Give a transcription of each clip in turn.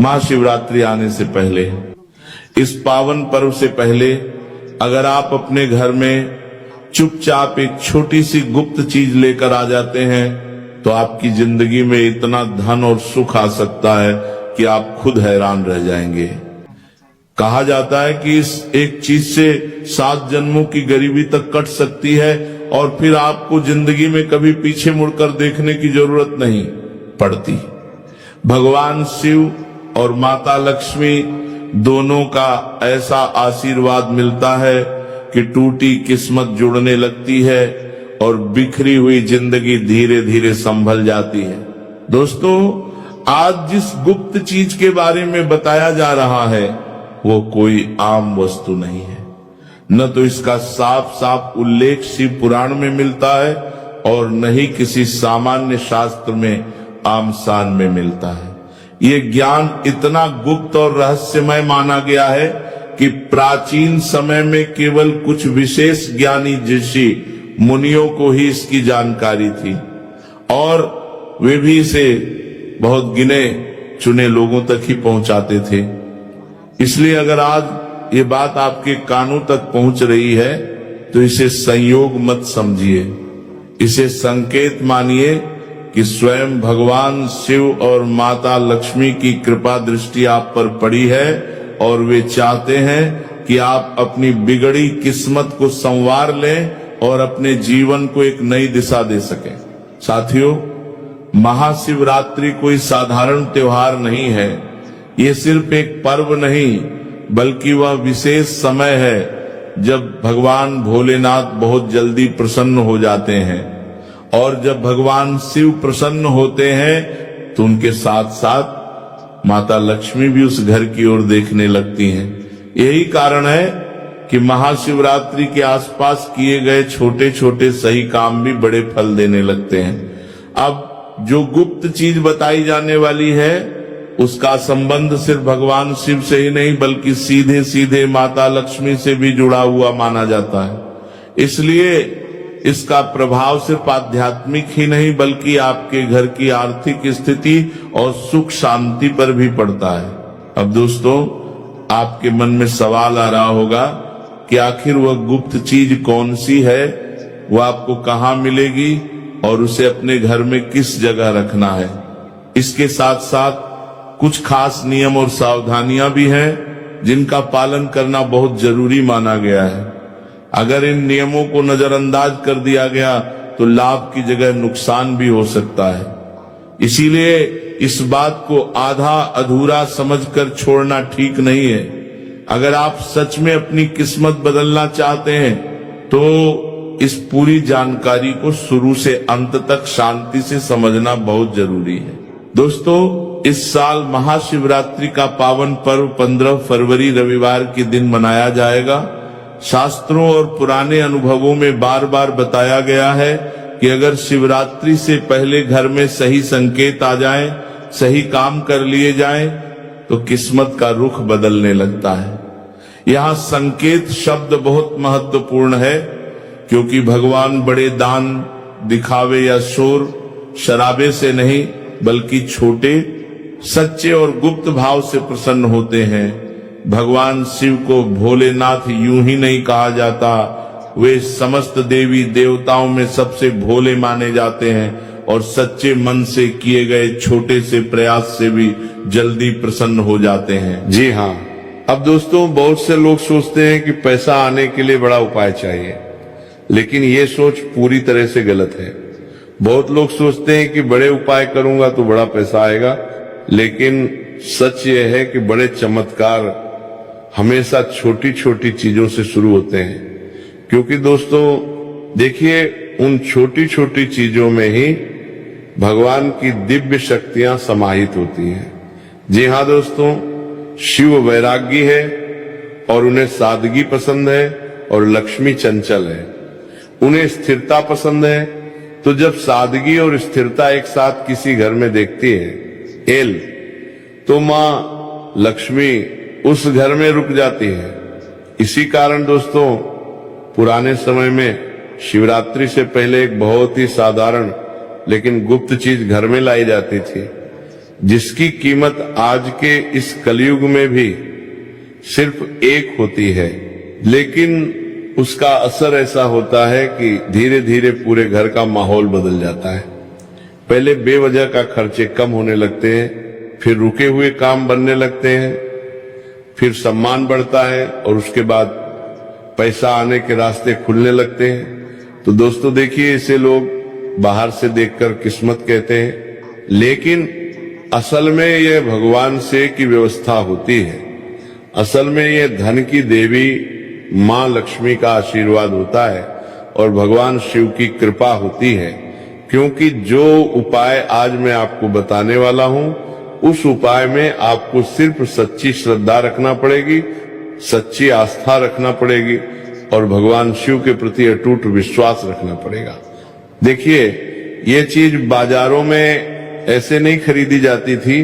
महाशिवरात्रि आने से पहले, इस पावन पर्व से पहले अगर आप अपने घर में चुपचाप एक छोटी सी गुप्त चीज लेकर आ जाते हैं तो आपकी जिंदगी में इतना धन और सुख आ सकता है कि आप खुद हैरान रह जाएंगे। कहा जाता है कि इस एक चीज से 7 जन्मों की गरीबी तक कट सकती है और फिर आपको जिंदगी में कभी पीछे मुड़कर देखने की जरूरत नहीं पड़ती। भगवान शिव और माता लक्ष्मी दोनों का ऐसा आशीर्वाद मिलता है कि टूटी किस्मत जुड़ने लगती है और बिखरी हुई जिंदगी धीरे धीरे संभल जाती है। दोस्तों, आज जिस गुप्त चीज के बारे में बताया जा रहा है वो कोई आम वस्तु नहीं है। न तो इसका साफ साफ उल्लेख शिव पुराण में मिलता है और न ही किसी सामान्य शास्त्र में आम शान में मिलता है। ये ज्ञान इतना गुप्त और रहस्यमय माना गया है कि प्राचीन समय में केवल कुछ विशेष ज्ञानी ऋषि मुनियों को ही इसकी जानकारी थी और वे भी इसे बहुत गिने चुने लोगों तक ही पहुंचाते थे। इसलिए अगर आज ये बात आपके कानों तक पहुंच रही है तो इसे संयोग मत समझिए, इसे संकेत मानिए कि स्वयं भगवान शिव और माता लक्ष्मी की कृपा दृष्टि आप पर पड़ी है और वे चाहते हैं कि आप अपनी बिगड़ी किस्मत को संवार लें और अपने जीवन को एक नई दिशा दे सकें। साथियों, महाशिवरात्रि कोई साधारण त्योहार नहीं है। ये सिर्फ एक पर्व नहीं बल्कि वह विशेष समय है जब भगवान भोलेनाथ बहुत जल्दी प्रसन्न हो जाते हैं और जब भगवान शिव प्रसन्न होते हैं तो उनके साथ साथ माता लक्ष्मी भी उस घर की ओर देखने लगती हैं। यही कारण है कि महाशिवरात्रि के आसपास किए गए छोटे छोटे सही काम भी बड़े फल देने लगते हैं। अब जो गुप्त चीज बताई जाने वाली है उसका संबंध सिर्फ भगवान शिव से ही नहीं बल्कि सीधे सीधे माता लक्ष्मी से भी जुड़ा हुआ माना जाता है। इसलिए इसका प्रभाव सिर्फ आध्यात्मिक ही नहीं बल्कि आपके घर की आर्थिक स्थिति और सुख शांति पर भी पड़ता है। अब दोस्तों, आपके मन में सवाल आ रहा होगा कि आखिर वह गुप्त चीज कौन सी है, वह आपको कहाँ मिलेगी और उसे अपने घर में किस जगह रखना है। इसके साथ साथ कुछ खास नियम और सावधानियां भी हैं जिनका पालन करना बहुत जरूरी माना गया है। अगर इन नियमों को नजरअंदाज कर दिया गया तो लाभ की जगह नुकसान भी हो सकता है। इसीलिए इस बात को आधा अधूरा समझकर छोड़ना ठीक नहीं है। अगर आप सच में अपनी किस्मत बदलना चाहते हैं तो इस पूरी जानकारी को शुरू से अंत तक शांति से समझना बहुत जरूरी है। दोस्तों, इस साल महाशिवरात्रि का पावन पर्व 15 फरवरी रविवार के दिन मनाया जाएगा। शास्त्रों और पुराने अनुभवों में बार बार बताया गया है कि अगर शिवरात्रि से पहले घर में सही संकेत आ जाएं, सही काम कर लिए जाएं, तो किस्मत का रुख बदलने लगता है। यहाँ संकेत शब्द बहुत महत्वपूर्ण है क्योंकि भगवान बड़े दान, दिखावे या शोर शराबे से नहीं बल्कि छोटे, सच्चे और गुप्त भाव से प्रसन्न होते हैं। भगवान शिव को भोलेनाथ यूं ही नहीं कहा जाता, वे समस्त देवी देवताओं में सबसे भोले माने जाते हैं और सच्चे मन से किए गए छोटे से प्रयास से भी जल्दी प्रसन्न हो जाते हैं। जी हाँ। अब दोस्तों, बहुत से लोग सोचते हैं कि पैसा आने के लिए बड़ा उपाय चाहिए, लेकिन ये सोच पूरी तरह से गलत है। बहुत लोग सोचते हैं कि बड़े उपाय करूंगा तो बड़ा पैसा आएगा, लेकिन सच ये है कि बड़े चमत्कार हमेशा छोटी छोटी चीजों से शुरू होते हैं। क्योंकि दोस्तों देखिए, उन छोटी छोटी चीजों में ही भगवान की दिव्य शक्तियां समाहित होती हैं। जी हाँ दोस्तों, शिव वैरागी है और उन्हें सादगी पसंद है और लक्ष्मी चंचल है। उन्हें स्थिरता पसंद है, तो जब सादगी और स्थिरता एक साथ किसी घर में देखती है तो माँ लक्ष्मी उस घर में रुक जाती है। इसी कारण दोस्तों, पुराने समय में शिवरात्रि से पहले एक बहुत ही साधारण लेकिन गुप्त चीज घर में लाई जाती थी। जिसकी कीमत आज के इस कलयुग में भी सिर्फ एक होती है, लेकिन उसका असर ऐसा होता है कि धीरे धीरे पूरे घर का माहौल बदल जाता है। पहले बेवजह का खर्चे कम होने लगते हैं, फिर रुके हुए काम बनने लगते हैं, फिर सम्मान बढ़ता है और उसके बाद पैसा आने के रास्ते खुलने लगते हैं। तो दोस्तों देखिए, इसे लोग बाहर से देखकर किस्मत कहते हैं, लेकिन असल में यह भगवान से की व्यवस्था होती है। असल में यह धन की देवी मां लक्ष्मी का आशीर्वाद होता है और भगवान शिव की कृपा होती है। क्योंकि जो उपाय आज मैं आपको बताने वाला हूं, उस उपाय में आपको सिर्फ सच्ची श्रद्धा रखना पड़ेगी, सच्ची आस्था रखना पड़ेगी और भगवान शिव के प्रति अटूट विश्वास रखना पड़ेगा। देखिए, ये चीज बाजारों में ऐसे नहीं खरीदी जाती थी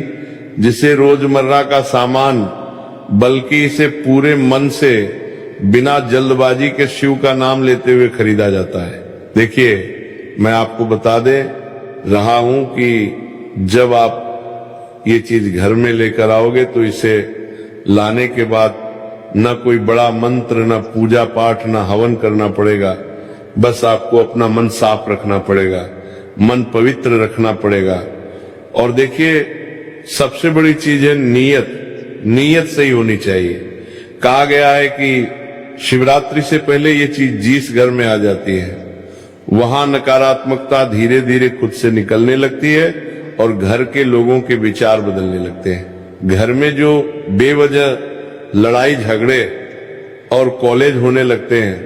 जिसे रोजमर्रा का सामान, बल्कि इसे पूरे मन से बिना जल्दबाजी के शिव का नाम लेते हुए खरीदा जाता है। देखिए, मैं आपको बता दे रहा हूं कि जब आप ये चीज घर में लेकर आओगे तो इसे लाने के बाद न कोई बड़ा मंत्र, न पूजा पाठ, न हवन करना पड़ेगा। बस आपको अपना मन साफ रखना पड़ेगा, मन पवित्र रखना पड़ेगा। और देखिए, सबसे बड़ी चीज है नीयत। नीयत सही होनी चाहिए। कहा गया है कि शिवरात्रि से पहले ये चीज जिस घर में आ जाती है, वहां नकारात्मकता धीरे धीरे खुद से निकलने लगती है और घर के लोगों के विचार बदलने लगते हैं। घर में जो बेवजह लड़ाई झगड़े और कॉलेज होने लगते हैं,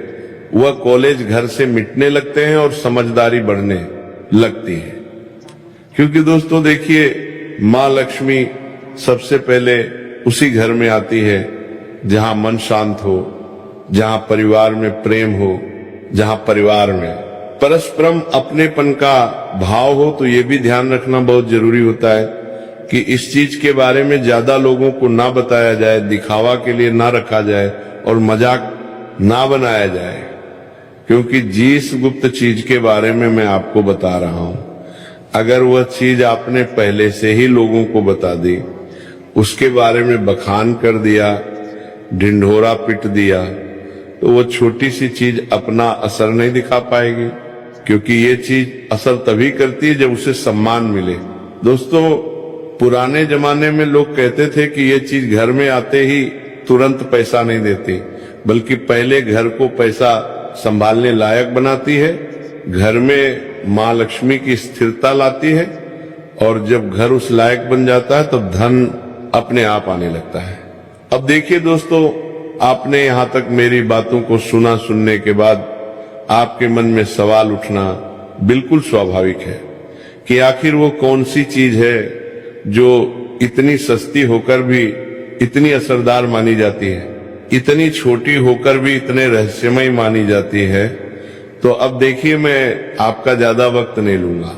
वह कॉलेज घर से मिटने लगते हैं और समझदारी बढ़ने लगती है। क्योंकि दोस्तों देखिए, मां लक्ष्मी सबसे पहले उसी घर में आती है जहां मन शांत हो, जहां परिवार में प्रेम हो, जहां परिवार में परस्परम अपनेपन का भाव हो। तो ये भी ध्यान रखना बहुत जरूरी होता है कि इस चीज के बारे में ज्यादा लोगों को ना बताया जाए, दिखावा के लिए ना रखा जाए और मजाक ना बनाया जाए। क्योंकि जिस गुप्त चीज के बारे में मैं आपको बता रहा हूं, अगर वह चीज आपने पहले से ही लोगों को बता दी, उसके बारे में बखान कर दिया, ढिंढोरा पिट दिया, तो वो छोटी सी चीज अपना असर नहीं दिखा पाएगी। क्योंकि ये चीज असर तभी करती है जब उसे सम्मान मिले। दोस्तों, पुराने जमाने में लोग कहते थे कि ये चीज घर में आते ही तुरंत पैसा नहीं देती, बल्कि पहले घर को पैसा संभालने लायक बनाती है, घर में मां लक्ष्मी की स्थिरता लाती है, और जब घर उस लायक बन जाता है तब धन अपने आप आने लगता है। अब देखिए दोस्तों, आपने यहां तक मेरी बातों को सुना। सुनने के बाद आपके मन में सवाल उठना बिल्कुल स्वाभाविक है कि आखिर वो कौन सी चीज है जो इतनी सस्ती होकर भी इतनी असरदार मानी जाती है, इतनी छोटी होकर भी इतने रहस्यमय मानी जाती है। तो अब देखिए, मैं आपका ज्यादा वक्त नहीं लूंगा,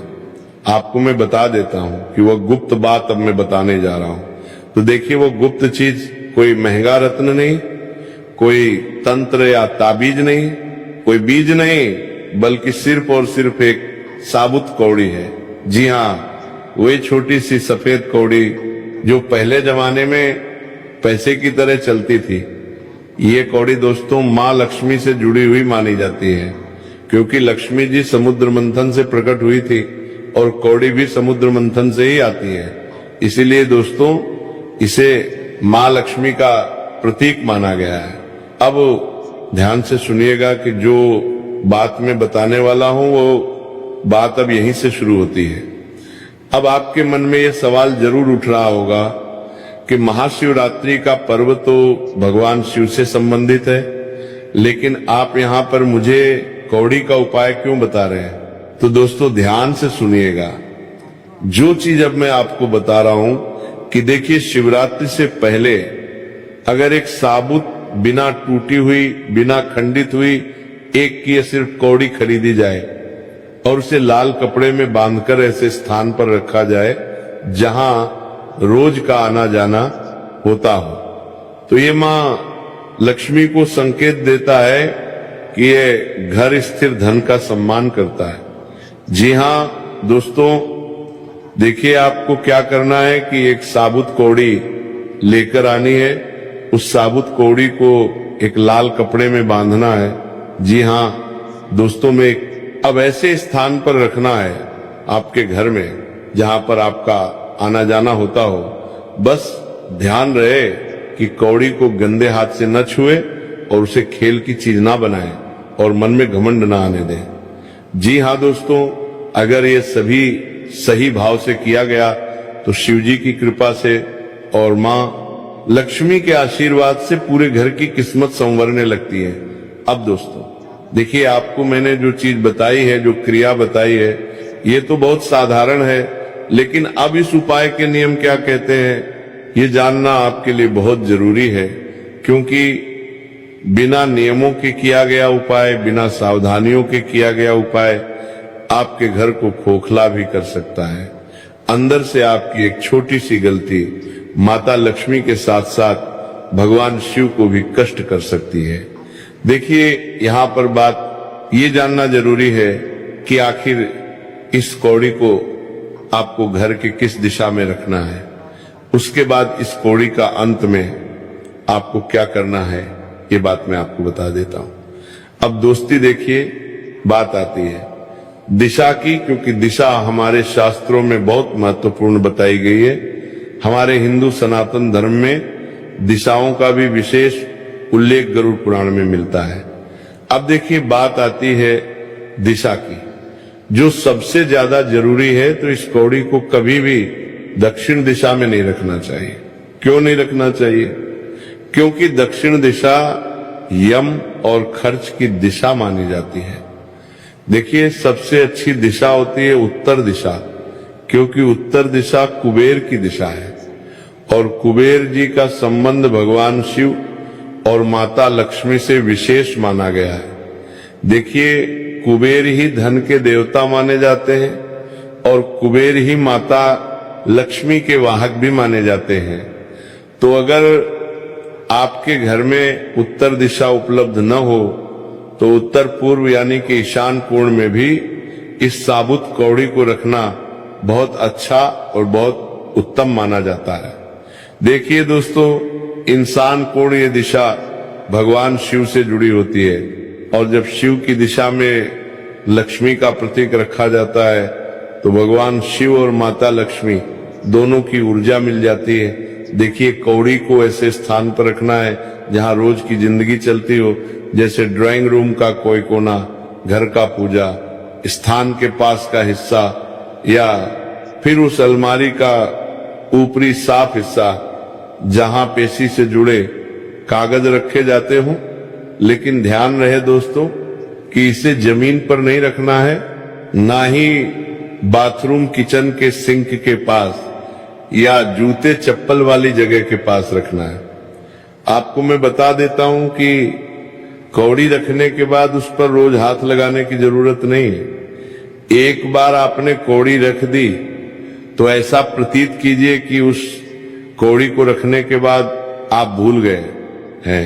आपको मैं बता देता हूं कि वह गुप्त बात अब मैं बताने जा रहा हूं। तो देखिए, वो गुप्त चीज कोई महंगा रत्न नहीं, कोई तंत्र या ताबीज नहीं, कोई बीज नहीं, बल्कि सिर्फ और सिर्फ एक साबुत कौड़ी है। जी हाँ, वही छोटी सी सफेद कौड़ी जो पहले जमाने में पैसे की तरह चलती थी। ये कौड़ी दोस्तों मां लक्ष्मी से जुड़ी हुई मानी जाती है, क्योंकि लक्ष्मी जी समुद्र मंथन से प्रकट हुई थी और कौड़ी भी समुद्र मंथन से ही आती है। इसीलिए दोस्तों इसे मां लक्ष्मी का प्रतीक माना गया है। अब ध्यान से सुनिएगा कि जो बात मैं बताने वाला हूं वो बात अब यहीं से शुरू होती है। अब आपके मन में यह सवाल जरूर उठ रहा होगा कि महाशिवरात्रि का पर्व तो भगवान शिव से संबंधित है, लेकिन आप यहां पर मुझे कौड़ी का उपाय क्यों बता रहे हैं? तो दोस्तों ध्यान से सुनिएगा, जो चीज अब मैं आपको बता रहा हूं कि देखिए, शिवरात्रि से पहले अगर एक साबुत, बिना टूटी हुई, बिना खंडित हुई एक की सिर्फ कौड़ी खरीदी जाए और उसे लाल कपड़े में बांधकर ऐसे स्थान पर रखा जाए जहां रोज का आना जाना होता हो, तो ये मां लक्ष्मी को संकेत देता है कि ये घर स्थिर धन का सम्मान करता है। जी हां दोस्तों, देखिए आपको क्या करना है कि एक साबुत कौड़ी लेकर आनी है। उस साबुत कौड़ी को एक लाल कपड़े में बांधना है। जी हाँ दोस्तों, में अब ऐसे स्थान पर रखना है आपके घर में जहां पर आपका आना जाना होता हो। बस ध्यान रहे कि कौड़ी को गंदे हाथ से न छुए और उसे खेल की चीज ना बनाए और मन में घमंड ना आने दें। जी हाँ दोस्तों, अगर ये सभी सही भाव से किया गया तो शिव जी की कृपा से और माँ लक्ष्मी के आशीर्वाद से पूरे घर की किस्मत संवरने लगती है। अब दोस्तों देखिए, आपको मैंने जो चीज बताई है, जो क्रिया बताई है, ये तो बहुत साधारण है, लेकिन अब इस उपाय के नियम क्या कहते हैं ये जानना आपके लिए बहुत जरूरी है। क्योंकि बिना नियमों के किया गया उपाय, बिना सावधानियों के किया गया उपाय आपके घर को खोखला भी कर सकता है। अंदर से आपकी एक छोटी सी गलती माता लक्ष्मी के साथ साथ भगवान शिव को भी कष्ट कर सकती है। देखिए यहाँ पर बात ये जानना जरूरी है कि आखिर इस कौड़ी को आपको घर के किस दिशा में रखना है। उसके बाद इस कौड़ी का अंत में आपको क्या करना है ये बात मैं आपको बता देता हूं। अब दोस्ती देखिए, बात आती है दिशा की, क्योंकि दिशा हमारे शास्त्रों में बहुत महत्वपूर्ण बताई गई है। हमारे हिंदू सनातन धर्म में दिशाओं का भी विशेष उल्लेख गरुड़ पुराण में मिलता है। अब देखिए बात आती है दिशा की, जो सबसे ज्यादा जरूरी है। तो इस कौड़ी को कभी भी दक्षिण दिशा में नहीं रखना चाहिए। क्यों नहीं रखना चाहिए? क्योंकि दक्षिण दिशा यम और खर्च की दिशा मानी जाती है। देखिए सबसे अच्छी दिशा होती है उत्तर दिशा, क्योंकि उत्तर दिशा कुबेर की दिशा है और कुबेर जी का संबंध भगवान शिव और माता लक्ष्मी से विशेष माना गया है। देखिए कुबेर ही धन के देवता माने जाते हैं और कुबेर ही माता लक्ष्मी के वाहक भी माने जाते हैं। तो अगर आपके घर में उत्तर दिशा उपलब्ध न हो तो उत्तर पूर्व यानी कि ईशान कोण में भी इस साबुत कौड़ी को रखना बहुत अच्छा और बहुत उत्तम माना जाता है। देखिए दोस्तों, इंसान कोण ये दिशा भगवान शिव से जुड़ी होती है और जब शिव की दिशा में लक्ष्मी का प्रतीक रखा जाता है तो भगवान शिव और माता लक्ष्मी दोनों की ऊर्जा मिल जाती है। देखिए कौड़ी को ऐसे स्थान पर रखना है जहां रोज की जिंदगी चलती हो, जैसे ड्राइंग रूम का कोई कोना, घर का पूजा स्थान के पास का हिस्सा, या फिर उस अलमारी का ऊपरी साफ हिस्सा जहां पेशी से जुड़े कागज रखे जाते हों। लेकिन ध्यान रहे दोस्तों कि इसे जमीन पर नहीं रखना है, ना ही बाथरूम किचन के सिंक के पास या जूते चप्पल वाली जगह के पास रखना है। आपको मैं बता देता हूं कि कौड़ी रखने के बाद उस पर रोज हाथ लगाने की जरूरत नहीं है। एक बार आपने कौड़ी रख दी तो ऐसा प्रतीत कीजिए कि उस कौड़ी को रखने के बाद आप भूल गए हैं।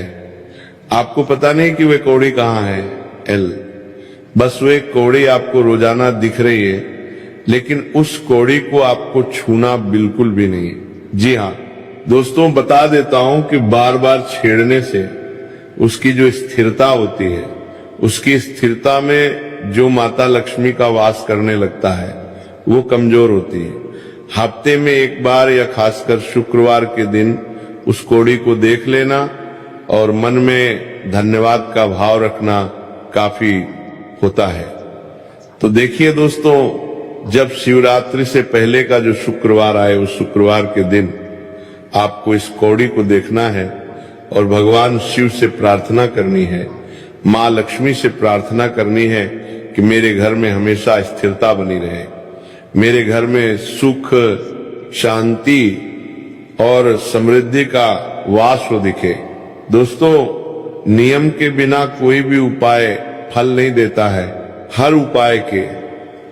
आपको पता नहीं कि वे कौड़ी कहाँ है। बस वे कौड़ी आपको रोजाना दिख रही है, लेकिन उस कौड़ी को आपको छूना बिल्कुल भी नहीं। जी हाँ दोस्तों, बता देता हूं कि बार बार छेड़ने से उसकी जो स्थिरता होती है, उसकी स्थिरता में जो माता लक्ष्मी का वास करने लगता है वो कमजोर होती है। हफ्ते में एक बार या खासकर शुक्रवार के दिन उस कौड़ी को देख लेना और मन में धन्यवाद का भाव रखना काफी होता है। तो देखिए दोस्तों, जब शिवरात्रि से पहले का जो शुक्रवार आए उस शुक्रवार के दिन आपको इस कौड़ी को देखना है और भगवान शिव से प्रार्थना करनी है, माँ लक्ष्मी से प्रार्थना करनी है कि मेरे घर में हमेशा स्थिरता बनी रहे, मेरे घर में सुख शांति और समृद्धि का वास हो दिखे। दोस्तों, नियम के बिना कोई भी उपाय फल नहीं देता है। हर उपाय के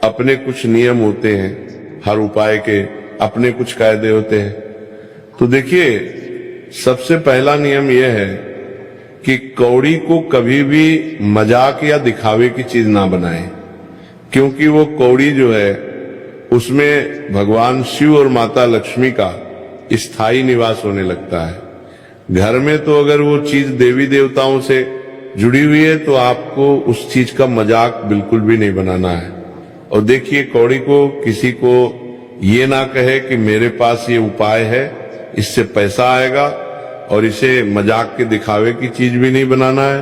अपने कुछ नियम होते हैं, हर उपाय के अपने कुछ कायदे होते हैं। तो देखिए सबसे पहला नियम यह है कि कौड़ी को कभी भी मजाक या दिखावे की चीज ना बनाएं, क्योंकि वो कौड़ी जो है उसमें भगवान शिव और माता लक्ष्मी का स्थायी निवास होने लगता है। घर में तो अगर वो चीज देवी देवताओं से जुड़ी हुई है तो आपको उस चीज का मजाक बिल्कुल भी नहीं बनाना है। और देखिए, कौड़ी को किसी को ये ना कहे कि मेरे पास ये उपाय है, इससे पैसा आएगा, और इसे मजाक के दिखावे की चीज भी नहीं बनाना है,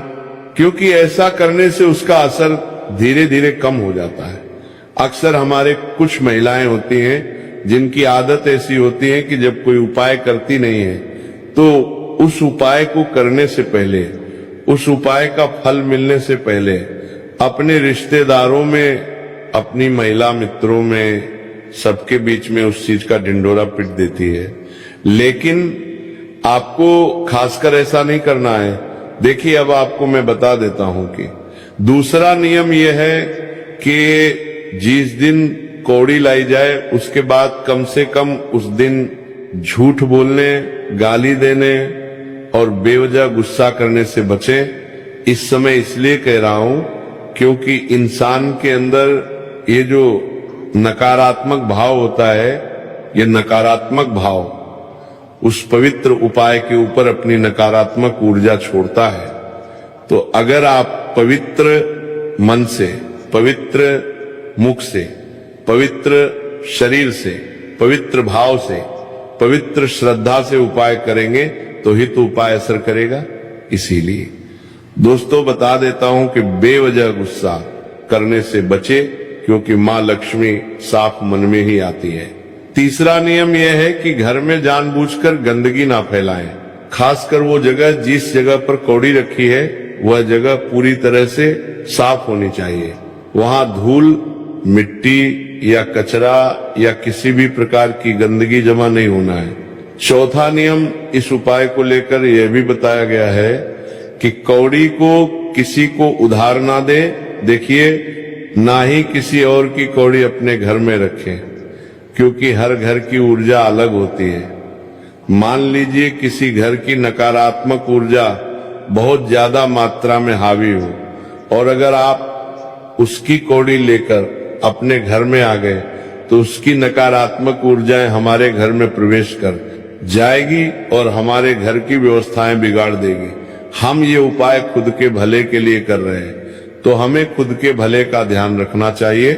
क्योंकि ऐसा करने से उसका असर धीरे धीरे कम हो जाता है। अक्सर हमारे कुछ महिलाएं होती हैं जिनकी आदत ऐसी होती है कि जब कोई उपाय करती नहीं है तो उस उपाय को करने से पहले, उस उपाय का फल मिलने से पहले अपने रिश्तेदारों में, अपनी महिला मित्रों में, सबके बीच में उस चीज का ढिंडोरा पीट देती है। लेकिन आपको खासकर ऐसा नहीं करना है। देखिए, अब आपको मैं बता देता हूं कि दूसरा नियम यह है कि जिस दिन कौड़ी लाई जाए उसके बाद कम से कम उस दिन झूठ बोलने, गाली देने और बेवजह गुस्सा करने से बचें। इस समय इसलिए कह रहा हूं क्योंकि इंसान के अंदर ये जो नकारात्मक भाव होता है, ये नकारात्मक भाव उस पवित्र उपाय के ऊपर अपनी नकारात्मक ऊर्जा छोड़ता है। तो अगर आप पवित्र मन से, पवित्र मुख से, पवित्र शरीर से, पवित्र भाव से, पवित्र श्रद्धा से उपाय करेंगे तो ही तो उपाय असर करेगा। इसीलिए दोस्तों बता देता हूं कि बेवजह गुस्सा करने से बचे, क्योंकि मां लक्ष्मी साफ मन में ही आती है। तीसरा नियम यह है कि घर में जानबूझकर गंदगी ना फैलाएं। खासकर वो जगह, जिस जगह पर कौड़ी रखी है, वह जगह पूरी तरह से साफ होनी चाहिए। वहां धूल, मिट्टी या कचरा या किसी भी प्रकार की गंदगी जमा नहीं होना है। चौथा नियम इस उपाय को लेकर यह भी बताया गया है कि कौड़ी को किसी को उधार ना दे। देखिए, ना ही किसी और की कौड़ी अपने घर में रखें, क्योंकि हर घर की ऊर्जा अलग होती है। मान लीजिए किसी घर की नकारात्मक ऊर्जा बहुत ज्यादा मात्रा में हावी हो, और अगर आप उसकी कौड़ी लेकर अपने घर में आ गए तो उसकी नकारात्मक ऊर्जाएं हमारे घर में प्रवेश कर जाएगी और हमारे घर की व्यवस्थाएं बिगाड़ देगी। हम ये उपाय खुद के भले के लिए कर रहे हैं, तो हमें खुद के भले का ध्यान रखना चाहिए।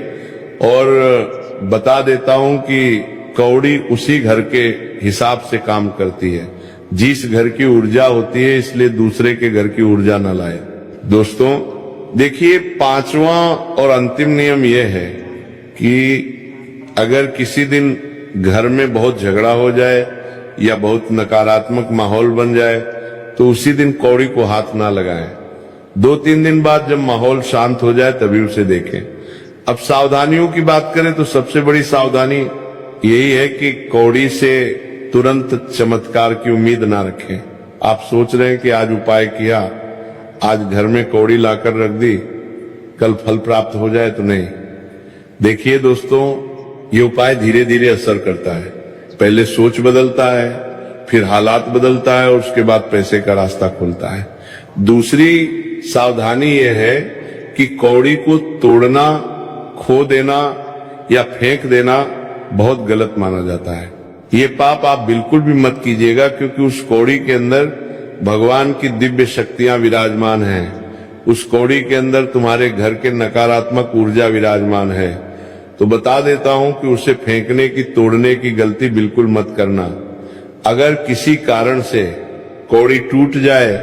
और बता देता हूं कि कौड़ी उसी घर के हिसाब से काम करती है जिस घर की ऊर्जा होती है, इसलिए दूसरे के घर की ऊर्जा न लाए। दोस्तों देखिए, पांचवा और अंतिम नियम यह है कि अगर किसी दिन घर में बहुत झगड़ा हो जाए या बहुत नकारात्मक माहौल बन जाए तो उसी दिन कौड़ी को हाथ ना लगाएं। 2-3 दिन बाद जब माहौल शांत हो जाए तभी उसे देखें। अब सावधानियों की बात करें तो सबसे बड़ी सावधानी यही है कि कौड़ी से तुरंत चमत्कार की उम्मीद ना रखें। आप सोच रहे हैं कि आज उपाय किया, आज घर में कौड़ी लाकर रख दी, कल फल प्राप्त हो जाए, तो नहीं। देखिए दोस्तों, ये उपाय धीरे धीरे असर करता है। पहले सोच बदलता है, फिर हालात बदलता है और उसके बाद पैसे का रास्ता खुलता है। दूसरी सावधानी यह है कि कौड़ी को तोड़ना, खो देना या फेंक देना बहुत गलत माना जाता है। ये पाप आप बिल्कुल भी मत कीजिएगा, क्योंकि उस कौड़ी के अंदर भगवान की दिव्य शक्तियां विराजमान हैं। उस कौड़ी के अंदर तुम्हारे घर के नकारात्मक ऊर्जा विराजमान है। तो बता देता हूं कि उसे फेंकने की, तोड़ने की गलती बिल्कुल मत करना। अगर किसी कारण से कौड़ी टूट जाए